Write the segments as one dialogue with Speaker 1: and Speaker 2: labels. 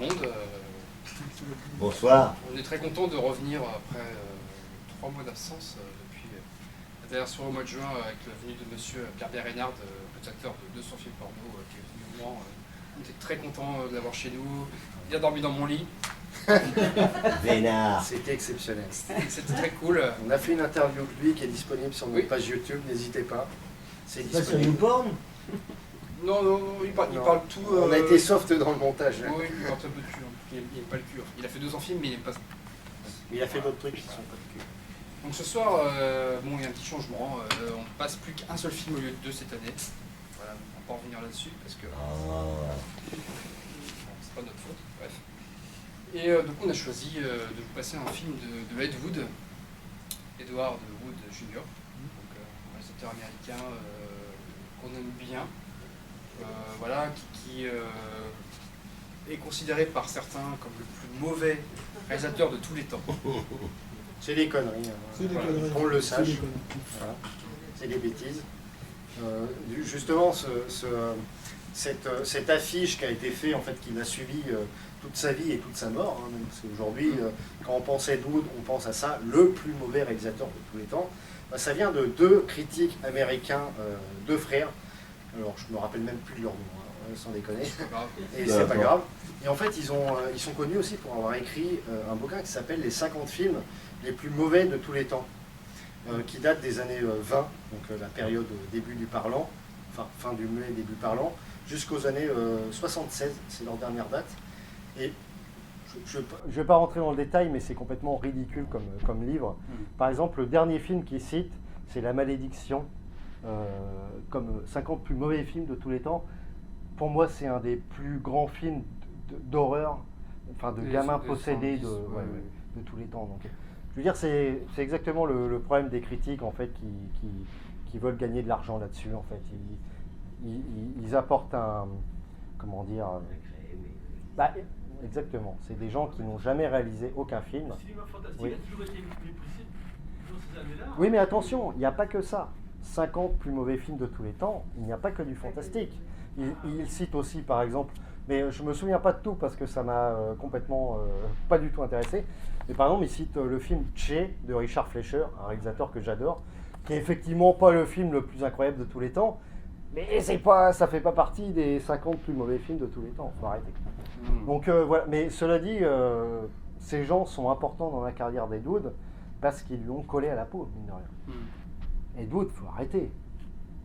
Speaker 1: monde.
Speaker 2: Bonsoir.
Speaker 1: On est très content de revenir après 3 mois d'absence depuis la dernière soirée au mois de juin avec la venue de monsieur Pierre Bérénard, acteur de 200 films porno, qui est venu au Mans. On était très content de l'avoir chez nous. Il a dormi dans mon lit.
Speaker 2: Vénard.
Speaker 3: C'était exceptionnel.
Speaker 1: C'était très cool.
Speaker 3: On a fait une interview de lui qui est disponible sur notre
Speaker 1: Oui.
Speaker 3: page YouTube, n'hésitez pas. C'est
Speaker 2: Pas sur
Speaker 3: disponible.
Speaker 2: YouPorn.
Speaker 1: Non, il parle tout.
Speaker 3: On a été soft dans le montage.
Speaker 1: Oui, il parle un peu de cul. Il n'aime pas le cul. Il a fait 200 films, mais il n'aime pas.
Speaker 3: Il a fait d'autres trucs qui sont pas de cul.
Speaker 1: Donc ce soir, bon, il y a un petit changement. On ne passe plus qu'un seul film au lieu de 2 cette année. Voilà, on va pas revenir là-dessus parce que c'est pas notre faute. Bref. Et donc on a choisi de vous passer un film de Ed Wood, Edward Wood Jr., donc un réalisateur américain qu'on aime bien, voilà, qui est considéré par certains comme le plus mauvais réalisateur de tous les temps.
Speaker 3: C'est des conneries.
Speaker 4: C'est des
Speaker 3: Voilà,
Speaker 4: conneries.
Speaker 3: qu'on le
Speaker 4: C'est
Speaker 3: sache.
Speaker 4: des conneries.
Speaker 3: Voilà. C'est des bêtises. Justement, cette affiche qui a été faite, en fait, qu'il a suivi toute sa vie et toute sa mort, hein, même parce qu'aujourd'hui, quand on pense à Ed Wood, on pense à ça, le plus mauvais réalisateur de tous les temps. Bah, ça vient de 2 critiques américains, 2 frères. Alors, je me rappelle même plus de leur nom, hein, sans déconner.
Speaker 1: C'est pas grave.
Speaker 3: Et c'est pas grave. Et en fait, ils sont connus aussi pour avoir écrit un bouquin qui s'appelle Les 50 films les plus mauvais de tous les temps, qui date des années 20, donc la période début du parlant, enfin fin du muet, début parlant, jusqu'aux années 76, c'est leur dernière date. Et je ne vais pas rentrer dans le détail, mais c'est complètement ridicule comme livre. Par exemple, le dernier film qu'ils citent, c'est La Malédiction, comme 50 plus mauvais films de tous les temps. Pour moi, c'est un des plus grands films d'horreur, enfin de gamins possédés de tous les temps. Donc, je veux dire, c'est exactement le problème des critiques en fait qui veulent gagner de l'argent là-dessus. En fait, ils apportent un, comment dire, bah, exactement. C'est des gens qui n'ont jamais réalisé aucun film.
Speaker 5: Le cinéma fantastique
Speaker 3: Oui.
Speaker 5: a toujours été méprisé dans ces années-là.
Speaker 3: Oui, mais attention, il n'y a pas que ça. 50 plus mauvais films de tous les temps, il n'y a pas que du fantastique. Il cite aussi, par exemple, mais je me souviens pas de tout parce que ça m'a complètement pas du tout intéressé. Mais par exemple, il cite le film Che de Richard Fleischer, un réalisateur que j'adore, qui est effectivement pas le film le plus incroyable de tous les temps, mais ça fait pas partie des 50 plus mauvais films de tous les temps. Faut arrêter. Donc voilà. Mais cela dit, ces gens sont importants dans la carrière d'Ed Wood parce qu'ils lui ont collé à la peau, mine de rien. Ed Wood, faut arrêter.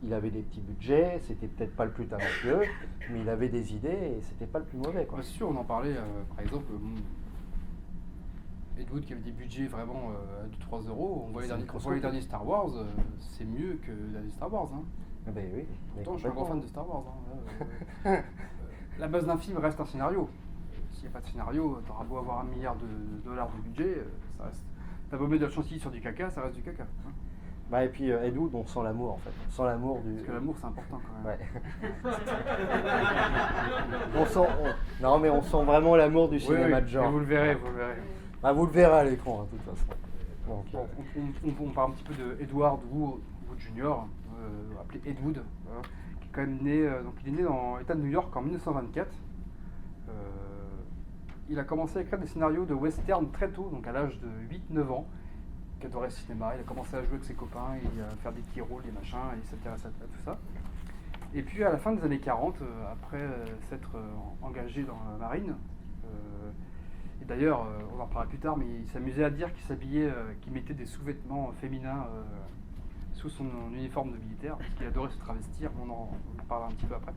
Speaker 3: Il avait des petits budgets, c'était peut-être pas le plus talentueux, mais il avait des idées et c'était pas le plus mauvais, quoi.
Speaker 1: C'est sûr, on en parlait, par exemple, Ed Wood qui avait des budgets vraiment de 3 euros, on voit les derniers Star Wars, c'est mieux que les derniers Star Wars. Hein.
Speaker 3: Ah ben oui.
Speaker 1: Pourtant, je suis un grand fan de Star Wars. Hein. La base d'un film reste un scénario. S'il n'y a pas de scénario, t'auras beau avoir $1 milliard de budget, ça reste. T'as beau mettre de la chantilly sur du caca, ça reste du caca. Hein.
Speaker 3: Bah et puis Ed Wood, on sent l'amour en fait. On sent l'amour du.
Speaker 1: Parce que l'amour, c'est important quand même.
Speaker 3: Ouais. Non mais on sent vraiment l'amour du cinéma de genre.
Speaker 1: Et vous le verrez, vous le verrez.
Speaker 3: Bah, vous le verrez à l'écran, hein, de toute façon. Donc,
Speaker 1: On parle un petit peu de Edward Wood Jr., appelé Ed Wood, qui est quand même né, donc il est né dans l'État de New York en 1924. Il a commencé à écrire des scénarios de western très tôt, donc à l'âge de 8-9 ans. Il adorait le cinéma, il a commencé à jouer avec ses copains, et à faire des petits rôles, des machins, et il s'intéressait à tout ça. Et puis à la fin des années 40, après s'être engagé dans la marine, et d'ailleurs on en parlera plus tard, mais il s'amusait à dire qu'il s'habillait, qu'il mettait des sous-vêtements féminins sous son uniforme de militaire, parce qu'il adorait se travestir, on en parlera un petit peu après.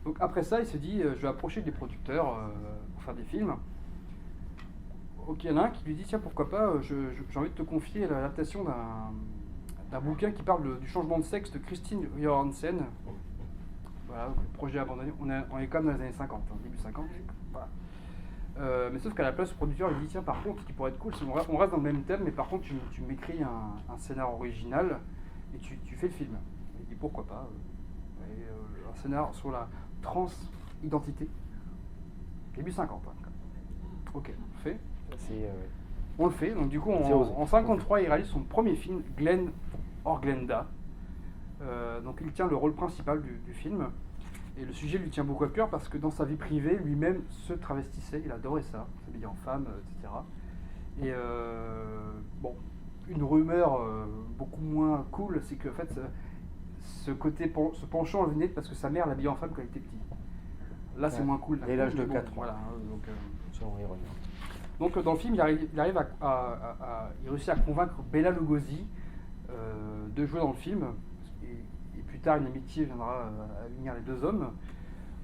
Speaker 1: Donc après ça, il se dit, je vais approcher des producteurs pour faire des films. Ok, il y en a un qui lui dit, tiens, pourquoi pas, j'ai envie de te confier l'adaptation d'un bouquin qui parle du changement de sexe de Christine Johansen. Voilà, projet abandonné, on est quand même dans les années 50, hein, début 50. Voilà. Mais sauf qu'à la place, le producteur il dit, tiens, par contre, ce qui pourrait être cool, c'est qu'on reste dans le même thème, mais par contre, tu m'écris un scénario original et tu fais le film. Il dit, pourquoi pas un scénario sur la transidentité, début 50. Hein. Ok, on le fait. On le fait, donc du coup en 53 il réalise son premier film, Glen or Glenda. Donc il tient le rôle principal du film. Et le sujet lui tient beaucoup à cœur parce que dans sa vie privée, lui-même se travestissait, il adorait ça, s'habiller en femme, etc. Et bon, une rumeur beaucoup moins cool, c'est qu'en fait, ce penchant venait parce que sa mère l'habillait en femme quand il était petit. Là, c'est moins cool.
Speaker 2: Dès l'âge de 4 ans.
Speaker 1: Voilà, donc,
Speaker 2: Selon les rumeurs.
Speaker 1: donc dans le film, il arrive il réussit à convaincre Bela Lugosi de jouer dans le film. Et plus tard, une amitié viendra à unir les deux hommes.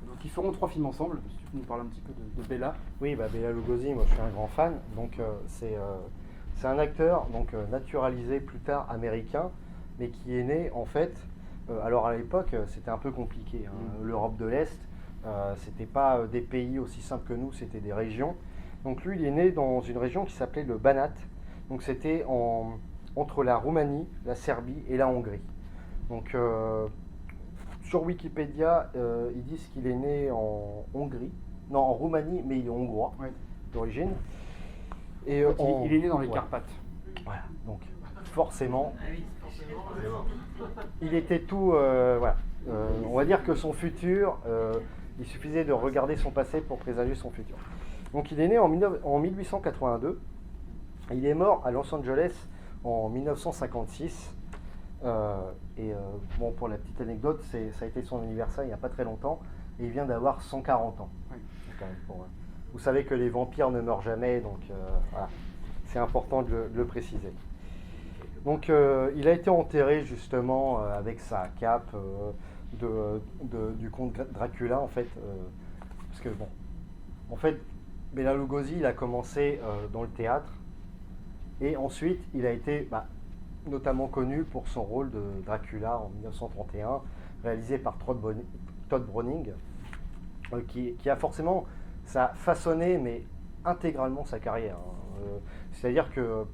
Speaker 1: Donc ils feront 3 films ensemble. Si tu peux nous parler un petit peu de Bela.
Speaker 2: Oui, Bela Lugosi, moi je suis un grand fan. Donc c'est un acteur donc, naturalisé plus tard américain, mais qui est né en fait. Alors à l'époque, c'était un peu compliqué. Hein. L'Europe de l'Est, c'était pas des pays aussi simples que nous, c'était des régions. Donc lui, il est né dans une région qui s'appelait le Banat. Donc c'était entre la Roumanie, la Serbie et la Hongrie. Donc sur Wikipédia, ils disent qu'il est né en Hongrie, non en Roumanie, mais il est hongrois d'origine. Et
Speaker 1: il est né dans les Carpates.
Speaker 2: Voilà, donc forcément, il était tout. Voilà. On va dire que son futur, il suffisait de regarder son passé pour présager son futur. Donc il est né en 1882. Il est mort à Los Angeles en 1956. Bon, pour la petite anecdote, ça a été son anniversaire il n'y a pas très longtemps. Et il vient d'avoir 140 ans.
Speaker 1: Oui.
Speaker 2: Quand même vous savez que les vampires ne meurent jamais, donc voilà. C'est important de le préciser. Donc il a été enterré justement avec sa cape du comte Dracula en fait. Parce que bon, en fait, Bela Lugosi, il a commencé dans le théâtre. Et ensuite, il a été notamment connu pour son rôle de Dracula en 1931, réalisé par Todd Browning, qui a forcément, ça a façonné, mais intégralement sa carrière. Hein. C'est-à-dire que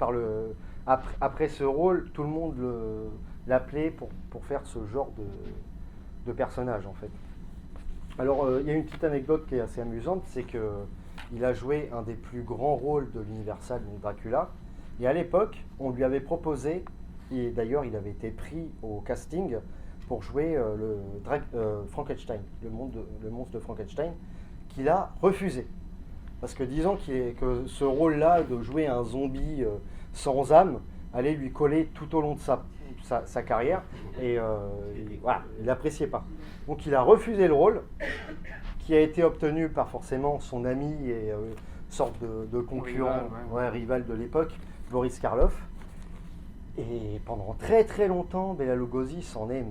Speaker 2: après ce rôle, tout le monde l'appelait pour faire ce genre de personnage, en fait. Alors, il y a une petite anecdote qui est assez amusante, c'est qu'il a joué un des plus grands rôles de l'Universal, donc Dracula. Et à l'époque, on lui avait proposé, et d'ailleurs il avait été pris au casting pour jouer Frankenstein, le monstre de Frankenstein, qu'il a refusé. Parce que disons que ce rôle-là, de jouer un zombie sans âme, allait lui coller tout au long de sa carrière, et voilà, il n'appréciait pas. Donc il a refusé le rôle, qui a été obtenu par forcément son ami et sorte de concurrent, rival de l'époque, Boris Karloff. Et pendant très très longtemps, Bela Lugosi s'en est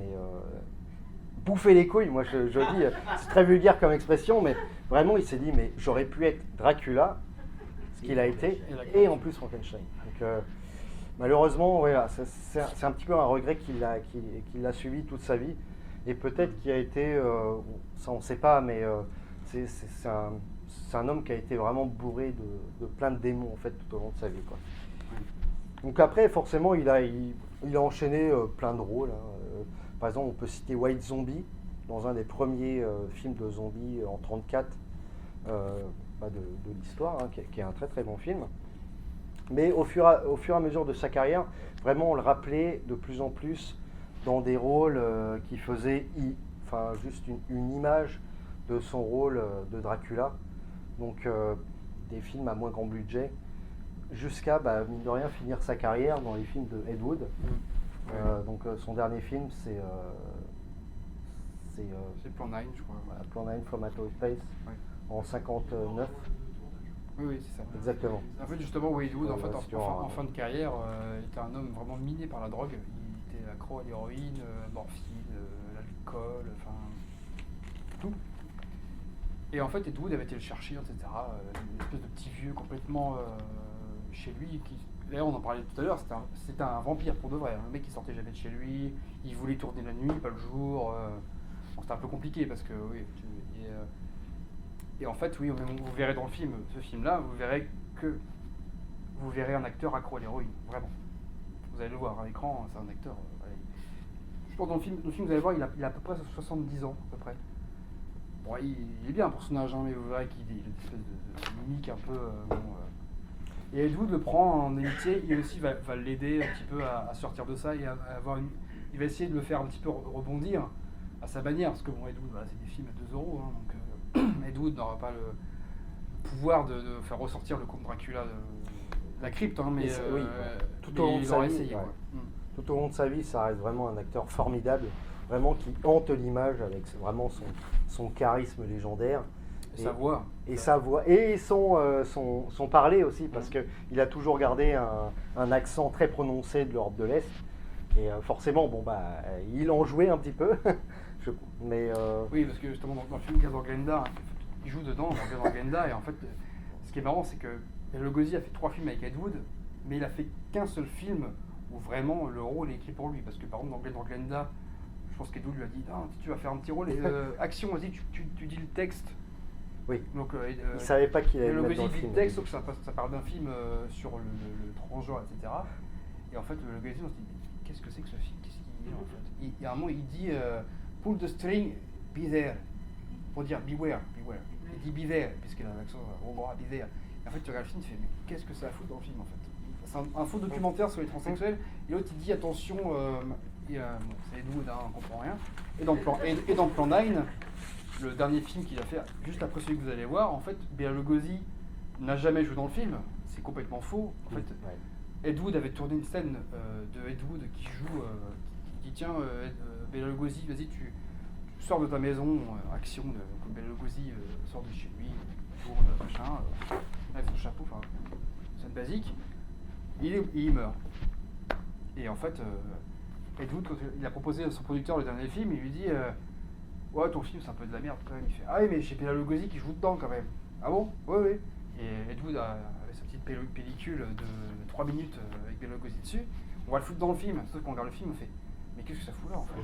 Speaker 2: bouffé les couilles. Moi je dis, c'est très vulgaire comme expression, mais vraiment il s'est dit, mais j'aurais pu être Dracula, ce qu'il a été, et en plus Frankenstein. Donc malheureusement, voilà, c'est un petit peu un regret qu'il a suivi toute sa vie. Et peut-être qu'il a été, ça on ne sait pas, mais c'est un homme qui a été vraiment bourré de plein de démons en fait tout au long de sa vie, quoi. Donc après, forcément, il a enchaîné plein de rôles. Hein. Par exemple, on peut citer White Zombie, dans un des premiers films de zombies en 1934 de l'histoire, hein, qui est un très très bon film. Mais au fur et à mesure de sa carrière, vraiment, on le rappelait de plus en plus dans des rôles qui faisaient juste une image de son rôle de Dracula. Donc des films à moins grand budget, jusqu'à, mine de rien, finir sa carrière dans les films de Ed Wood. Donc son dernier film, c'est
Speaker 1: Plan 9, je crois.
Speaker 2: Voilà, Plan 9 from Outer Space, en 1959.
Speaker 1: Oui, c'est ça.
Speaker 2: Exactement.
Speaker 1: En fait, justement, Ed Wood, en fin de carrière, était un homme vraiment miné par la drogue. Il était accro à l'héroïne, morphine, l'alcool, enfin tout. Et en fait, Ed Wood avait été le chercher, etc. Une espèce de petit vieux complètement chez lui. D'ailleurs, on en parlait tout à l'heure, c'était un vampire pour de vrai. Un mec qui sortait jamais de chez lui, il voulait tourner la nuit, pas le jour. Bon, c'était un peu compliqué parce que, oui. Et en fait, oui, vous verrez dans ce film-là, vous verrez un acteur accro à l'héroïne, vraiment. Vous allez le voir à l'écran, c'est un acteur. Je pense que dans le film, vous allez voir, il a à peu près 70 ans, à peu près. Bon, il est bien pour son âge, hein, mais vous verrez qu'il a une espèce de mimique un peu. Et Ed Wood le prend en amitié, il aussi va l'aider un petit peu à sortir de ça et il va essayer de le faire un petit peu rebondir à sa manière, parce que bon, Ed Wood, voilà, c'est des films à 2 euros, hein, donc Ed Wood n'aura pas le pouvoir de faire ressortir le comte Dracula de la crypte, hein, mais
Speaker 2: oui, tout au long de
Speaker 1: il
Speaker 2: sa
Speaker 1: aura
Speaker 2: vie,
Speaker 1: essayé.
Speaker 2: ouais.
Speaker 1: Quoi.
Speaker 2: Tout au long de sa vie, ça reste vraiment un acteur formidable, vraiment qui hante l'image avec vraiment son charisme légendaire.
Speaker 1: Et sa voix.
Speaker 2: Et sa voix. Et son parler aussi, parce qu'il a toujours gardé un accent très prononcé de l'Europe de l'Est. Et forcément, bon, bah, il en jouait un petit peu.
Speaker 1: Oui, parce que justement, dans le film Gazor Glenda, il joue dedans, dans Gazor Glenda, et en fait, ce qui est marrant, c'est que Bela Lugosi a fait 3 films avec Ed Wood, mais il a fait qu'un seul film où vraiment le rôle est écrit pour lui. Parce que par exemple, dans Gazor Glenda, je pense qu'Ed Wood lui a dit non, tu vas faire un petit rôle, et action, vas-y, tu dis le texte.
Speaker 2: Oui.
Speaker 1: Donc,
Speaker 2: il savait pas qu'il allait
Speaker 1: Bela
Speaker 2: le mettre
Speaker 1: Lugosi
Speaker 2: dans le
Speaker 1: dit
Speaker 2: film.
Speaker 1: le texte, sauf que ça parle d'un film sur le transgenre, etc. Et en fait, Bela Lugosi, on se dit, mais qu'est-ce que c'est que ce film? Qu'est-ce qu'il dit en fait? Il y a un moment, il dit pull the string, be there. Pour dire beware. Il dit be there, puisqu'il a un accent hongrois, be there. Et en fait, tu regardes le film, tu fais, mais qu'est-ce que ça fout dans le film en fait? C'est un faux documentaire sur les transsexuels, et l'autre il dit attention, bon, c'est Ed Wood, hein, on comprend rien. Et dans Plan 9, le dernier film qu'il a fait, juste après celui que vous allez voir, en fait, Bela Lugosi n'a jamais joué dans le film, c'est complètement faux. En fait, Ed Wood avait tourné une scène de Ed Wood qui joue, qui dit tiens, Bela Lugosi, vas-y, tu sors de ta maison, action, comme Bela Lugosi sort de chez lui, tourne, machin, avec son chapeau, enfin, scène basique, il meurt. Et en fait, Ed Wood, quand il a proposé à son producteur le dernier film, il lui dit ouais, ton film c'est un peu de la merde quand même. Il fait ah oui, mais j'ai Bela Lugosi qui joue dedans quand même. Ah bon? Oui. Et Ed Wood avait sa petite pellicule de 3 minutes avec Bela Lugosi dessus. On va le foutre dans le film. Sauf qu'on regarde le film, on fait mais qu'est-ce que ça fout là en fait?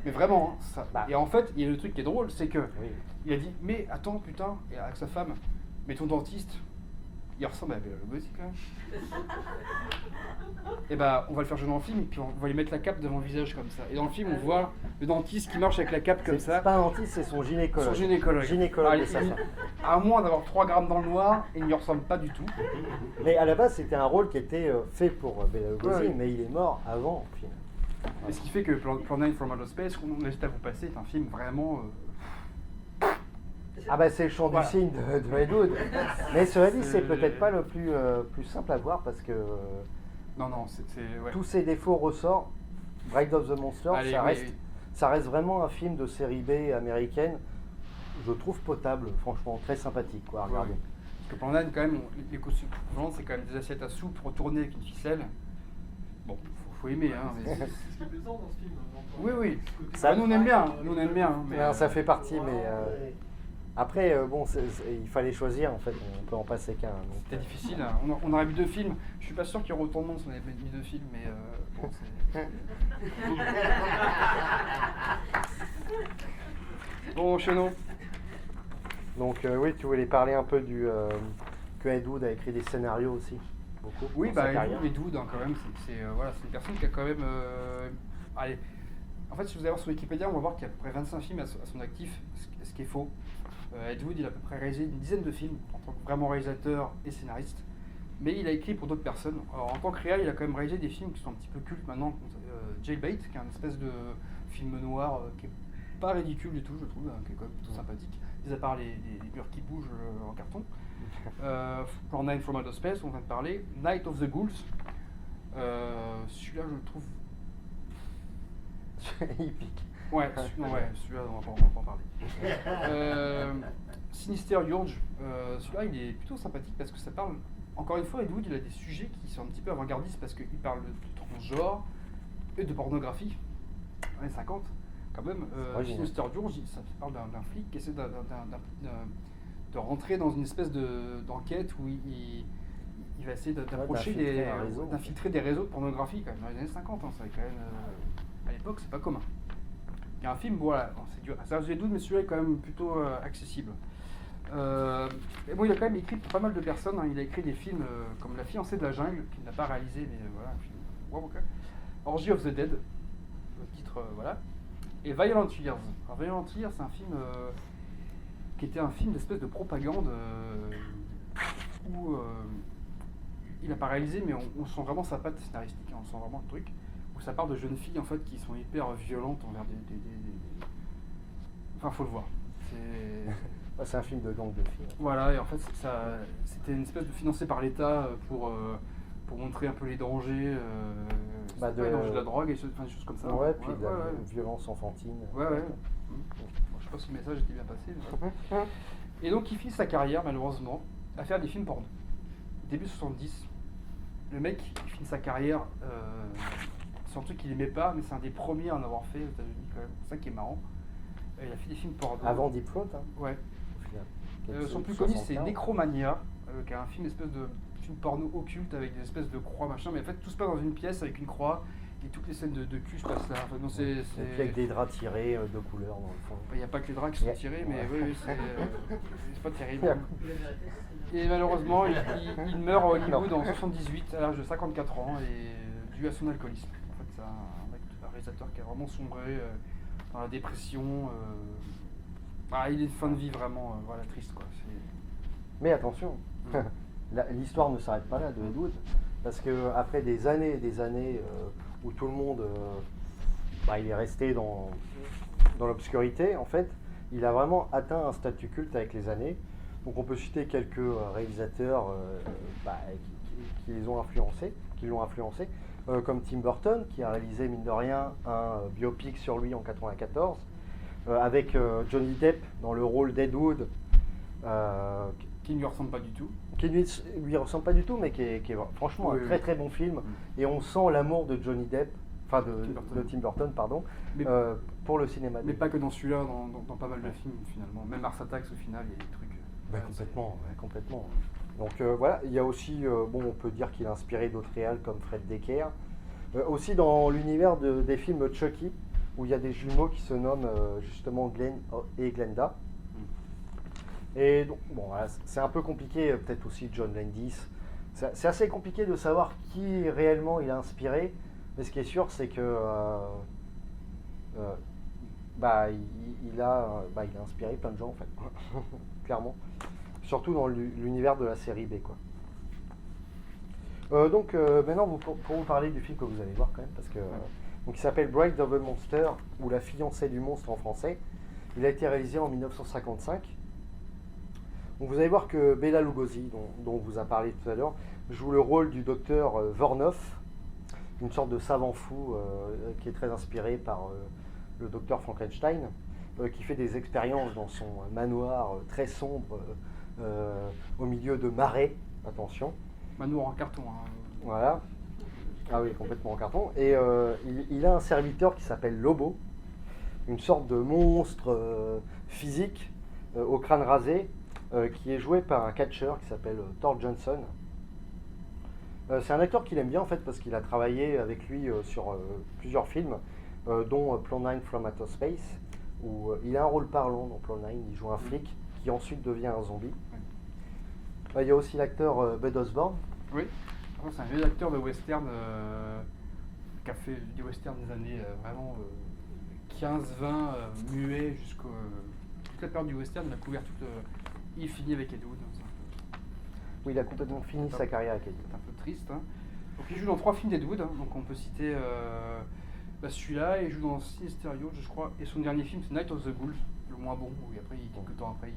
Speaker 1: Mais vraiment, hein, ça. Et en fait, il y a le truc qui est drôle, c'est que il a dit mais attends putain, et avec sa femme, mais ton dentiste, il ressemble à Bela Lugosi quand même. Et bah on va le faire jouer dans le film et puis on va lui mettre la cape devant le visage comme ça. Et dans le film on voit le dentiste qui marche avec la cape comme ça.
Speaker 2: C'est pas un dentiste, c'est son gynécologue.
Speaker 1: Son gynécologue.
Speaker 2: Gynécologue de sa femme.
Speaker 1: À moins d'avoir 3 grammes dans le noir, il ne lui ressemble pas du tout.
Speaker 2: Mais à la base c'était un rôle qui était fait pour Bela Lugosi,
Speaker 1: Ouais.
Speaker 2: mais il est mort avant le film.
Speaker 1: Et ce qui fait que Plan 9 from Outer Space, qu'on hésite à vous passer, est un film vraiment...
Speaker 2: Ah bah c'est le chant du cygne de Ed Wood. Mais cela dit, c'est peut-être pas le plus simple à voir parce que
Speaker 1: Non, c'est ouais.
Speaker 2: tous ses défauts ressortent. Bride of the Monster,
Speaker 1: Allez,
Speaker 2: ça reste vraiment un film de série B américaine. Je trouve potable, franchement, très sympathique quoi, à regarder.
Speaker 1: Ouais. Parce que Plan 9, quand même, les costumes volantes, c'est quand même des assiettes à soupe retournées avec une ficelle. Bon, faut aimer, hein. Mais...
Speaker 5: C'est ce qui est plaisant dans ce film.
Speaker 1: Oui.
Speaker 2: Ça,
Speaker 1: nous on aime bien, hein, mais
Speaker 2: Non, ça fait partie, mais après, il fallait choisir, en fait, on peut en passer qu'un.
Speaker 1: c'était difficile. Hein. On aurait vu 2 films. Je suis pas sûr qu'il y aurait autant de monde si on avait mis 2 films, mais bon, c'est... Bon, Chenon.
Speaker 2: Donc oui, tu voulais parler un peu que Ed Wood a écrit des scénarios aussi, beaucoup.
Speaker 1: Oui,
Speaker 2: dans sa carrière.
Speaker 1: Ed Wood, hein, quand même, c'est une personne qui a quand même... allez, en fait, si vous allez voir sur Wikipédia, on va voir qu'il y a à peu près 25 films à son actif, ce qui est faux. Ed Wood, il a à peu près réalisé une dizaine de films en tant que vraiment réalisateur et scénariste, mais il a écrit pour d'autres personnes. Alors, en tant que réal, il a quand même réalisé des films qui sont un petit peu cultes maintenant, Jailbait, qui est un espèce de film noir qui est pas ridicule du tout, je trouve, qui est quand même plutôt sympathique, mis à part les murs qui bougent en carton. Plan 9 from Outer Space, on vient de parler. Night of the Ghouls, celui-là je le trouve...
Speaker 2: Il pique.
Speaker 1: Ouais, celui-là on va pas en parler. Sinister Urge, celui-là il est plutôt sympathique parce que ça parle, encore une fois, Ed Wood il a des sujets qui sont un petit peu avant-gardistes parce qu'il parle de transgenre et de pornographie, années 50 quand même. Sinister Urge, ça parle d'un flic qui essaie de rentrer dans une espèce d'enquête où il va essayer d'approcher d'infiltrer des réseaux de pornographie quand même dans les années 50, hein, ça quand même, à l'époque c'est pas commun. Il y a un film, voilà, c'est dur, ça j'ai des doutes, mais celui-là est quand même plutôt accessible. Et bon, il a quand même écrit pour pas mal de personnes, hein. Il a écrit des films comme La fiancée de la jungle, qu'il n'a pas réalisé, mais voilà, un film. Wow, okay. Orgy of the Dead, le titre, voilà. Et Violent Years. Alors, Violent Years, c'est un film qui était un film d'espèce de propagande où il n'a pas réalisé, mais on sent vraiment sa patte scénaristique, hein, on sent vraiment le truc. où ça parle de jeunes filles en fait qui sont hyper violentes envers Enfin, faut le voir.
Speaker 2: C'est un film de gang de filles.
Speaker 1: Voilà, et en fait, c'était une espèce de financé par l'État pour montrer un peu les dangers, les dangers de la drogue et des choses comme ça.
Speaker 2: Ouais, puis de la violence enfantine.
Speaker 1: Ouais. Bon, je sais pas si le message était bien passé. Mais... Et donc, il finit sa carrière, malheureusement, à faire des films porno. Début 70, le mec, il finit sa carrière sur un truc qu'il aimait pas, mais c'est un des premiers à en avoir fait aux États-Unis quand même. C'est ça qui est marrant. Il a fait des films porno.
Speaker 2: Avant Deep Throat, hein.
Speaker 1: Ouais.
Speaker 2: Au final.
Speaker 1: Son plus connu, c'est Necromania, qui est un film espèce de film porno occulte avec des espèces de croix machin, mais en fait tout se passe dans une pièce avec une croix et toutes les scènes de cul se passent là. Enfin, non,
Speaker 2: Et puis avec des draps tirés de couleurs dans le fond.
Speaker 1: Il n'y a pas que les draps qui sont tirés, mais oui, c'est pas terrible. Et malheureusement, il meurt à Hollywood en 78 à l'âge de 54 ans et dû à son alcoolisme. En fait, c'est un réalisateur qui a vraiment sombré dans la dépression. Il est fin de vie vraiment triste quoi.
Speaker 2: Mais attention, l'histoire ne s'arrête pas là de Ed Wood, parce que après des années et des années où tout le monde il est resté dans l'obscurité, en fait, il a vraiment atteint un statut culte avec les années. Donc on peut citer quelques réalisateurs qui l'ont influencé, comme Tim Burton, qui a réalisé mine de rien un biopic sur lui en 1994, avec Johnny Depp dans le rôle d'Ed Wood.
Speaker 1: Qui ne lui ressemble pas du tout.
Speaker 2: Qui lui ressemble pas du tout, mais qui est franchement un très très bon film. Et on sent l'amour de Johnny Depp, enfin de Tim Burton, pardon, pour le cinéma.
Speaker 1: Mais pas que dans celui-là, dans pas mal de films finalement. Même Mars Attacks au final, il y a des trucs.
Speaker 2: Complètement. Donc voilà, il y a aussi, on peut dire qu'il a inspiré d'autres réals comme Fred Decker. Aussi dans l'univers des films Chucky, où il y a des jumeaux qui se nomment justement Glenn et Glenda. Et donc, voilà, c'est un peu compliqué, peut-être aussi John Landis. C'est assez compliqué de savoir qui réellement il a inspiré, mais ce qui est sûr, c'est que il a inspiré plein de gens en fait, clairement. Surtout dans l'univers de la série B, quoi. Donc maintenant, pour vous parler du film que vous allez voir quand même, parce que donc il s'appelle Bride of the Monster, ou La fiancée du monstre en français. Il a été réalisé en 1955. Donc vous allez voir que Bela Lugosi, dont on vous a parlé tout à l'heure, joue le rôle du docteur Vornoff, une sorte de savant fou qui est très inspiré par le docteur Frankenstein, qui fait des expériences dans son manoir très sombre, au milieu de marais, attention.
Speaker 1: Manoir en carton. Hein.
Speaker 2: Voilà. Ah oui, complètement en carton. Et il a un serviteur qui s'appelle Lobo, une sorte de monstre physique au crâne rasé, qui est joué par un catcheur qui s'appelle Thor Johnson. C'est un acteur qu'il aime bien en fait parce qu'il a travaillé avec lui sur plusieurs films, dont Plan 9 from Outer Space, où il a un rôle parlant dans Plan 9, il joue un flic qui ensuite devient un zombie. Il y a aussi l'acteur Bud Osborne.
Speaker 1: Oui, c'est un vieux acteur de western qui a fait des westerns des années vraiment 15-20, muet jusqu'au... toute la période du western, il a couvert toute... Il finit avec Ed Wood.
Speaker 2: Oui, il a complètement fini sa carrière avec Ed Wood.
Speaker 1: C'est un peu triste. Hein. Donc il joue dans 3 films d'Ed Wood, hein. Donc on peut citer celui-là, il joue dans Sinisterio, je crois, et son dernier film c'est Night of the Ghouls, le moins bon, où après, quelques temps après,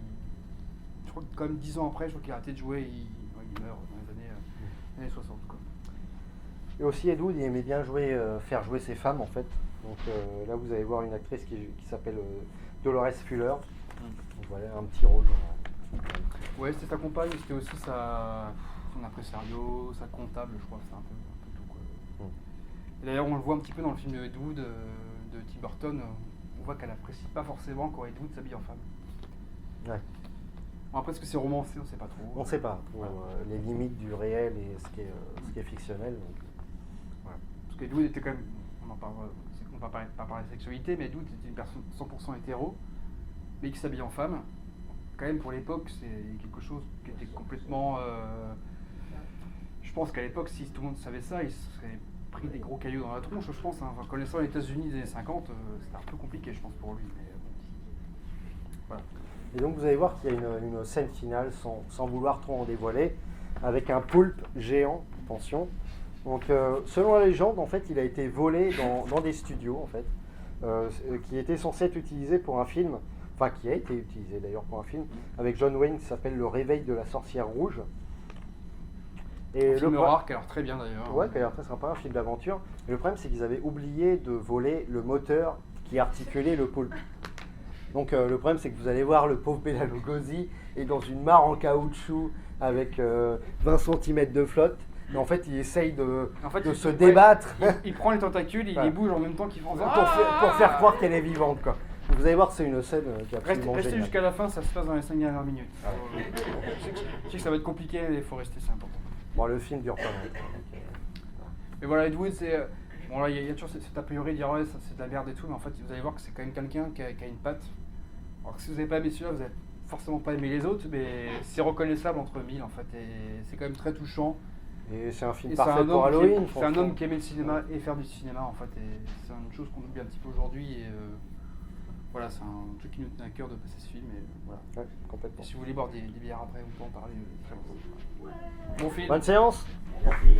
Speaker 1: je crois que quand même 10 ans après, je crois qu'il a arrêté de jouer, il meurt dans les années 60. Quoi.
Speaker 2: Et aussi Ed Wood, il aimait bien faire jouer ses femmes en fait. Donc là vous allez voir une actrice qui s'appelle Dolores Fuller. Donc voilà, un petit rôle.
Speaker 1: Ouais, c'était sa compagne, c'était aussi son impresario, sa comptable, je crois, c'est un peu tout quoi. Et d'ailleurs, on le voit un petit peu dans le film de Ed Wood de Tim Burton, on voit qu'elle apprécie pas forcément quand Ed Wood s'habille en femme.
Speaker 2: Ouais.
Speaker 1: Bon, après, est-ce que c'est romancé, on sait pas trop.
Speaker 2: On sait pas, pour les limites du réel et ce qui est fictionnel. Donc.
Speaker 1: Voilà. Parce qu'Ed Wood était quand même, on va pas parler de sexualité, mais Ed Wood était une personne 100% hétéro, mais qui s'habille en femme. Quand même pour l'époque, c'est quelque chose qui était complètement... Je pense qu'à l'époque, si tout le monde savait ça, il se serait pris des gros cailloux dans la tronche, je pense. Hein. Enfin, connaissant les États-Unis des années 50, c'était un peu compliqué, je pense, pour lui. Mais, voilà.
Speaker 2: Et donc vous allez voir qu'il y a une scène finale, sans vouloir trop en dévoiler, avec un poulpe géant, attention. Donc, selon la légende, en fait, il a été volé dans des studios, en fait, qui étaient censés être utilisés pour un film, enfin, qui a été utilisé d'ailleurs pour un film, avec John Wayne, qui s'appelle Le Réveil de la sorcière rouge.
Speaker 1: Et un film rare qui a l'air très bien d'ailleurs.
Speaker 2: Ouais, qui a l'air très sympa, un film d'aventure. Mais le problème, c'est qu'ils avaient oublié de voler le moteur qui articulait le poulpe. Donc, le problème, c'est que vous allez voir le pauvre Bela Lugosi est dans une mare en caoutchouc avec 20 cm de flotte. Mais en fait, il essaye de se débattre
Speaker 1: Il prend les tentacules, il les bouge en même temps qu'il fait
Speaker 2: pour faire croire qu'elle est vivante, quoi. Vous allez voir, c'est une scène qui est absolument
Speaker 1: Restez
Speaker 2: géniale.
Speaker 1: jusqu'à la fin, ça se passe dans les 5 dernières minutes. Je sais que ça va être compliqué, mais il faut rester, c'est important.
Speaker 2: Bon, le film dure pas longtemps.
Speaker 1: Mais voilà, Ed Wood, c'est. Bon, là, il y a toujours cet a priori de dire ouais, ça c'est de la merde et tout, mais en fait, vous allez voir que c'est quand même quelqu'un qui a une patte. Alors que si vous n'avez pas aimé celui-là, vous n'avez forcément pas aimé les autres, mais c'est reconnaissable entre mille en fait, et c'est quand même très touchant.
Speaker 2: Et c'est un film
Speaker 1: Et c'est
Speaker 2: parfait
Speaker 1: un
Speaker 2: pour
Speaker 1: homme
Speaker 2: Halloween.
Speaker 1: c'est un homme qui aimait le cinéma et faire du cinéma en fait, et c'est une chose qu'on oublie un petit peu aujourd'hui. Et voilà, c'est un truc qui nous tenait à cœur de passer ce film. Et voilà.
Speaker 2: Ouais, complètement.
Speaker 1: Et si vous voulez boire des bières après, on peut en parler très longtemps. Bon film.
Speaker 2: Bonne séance.
Speaker 3: Merci.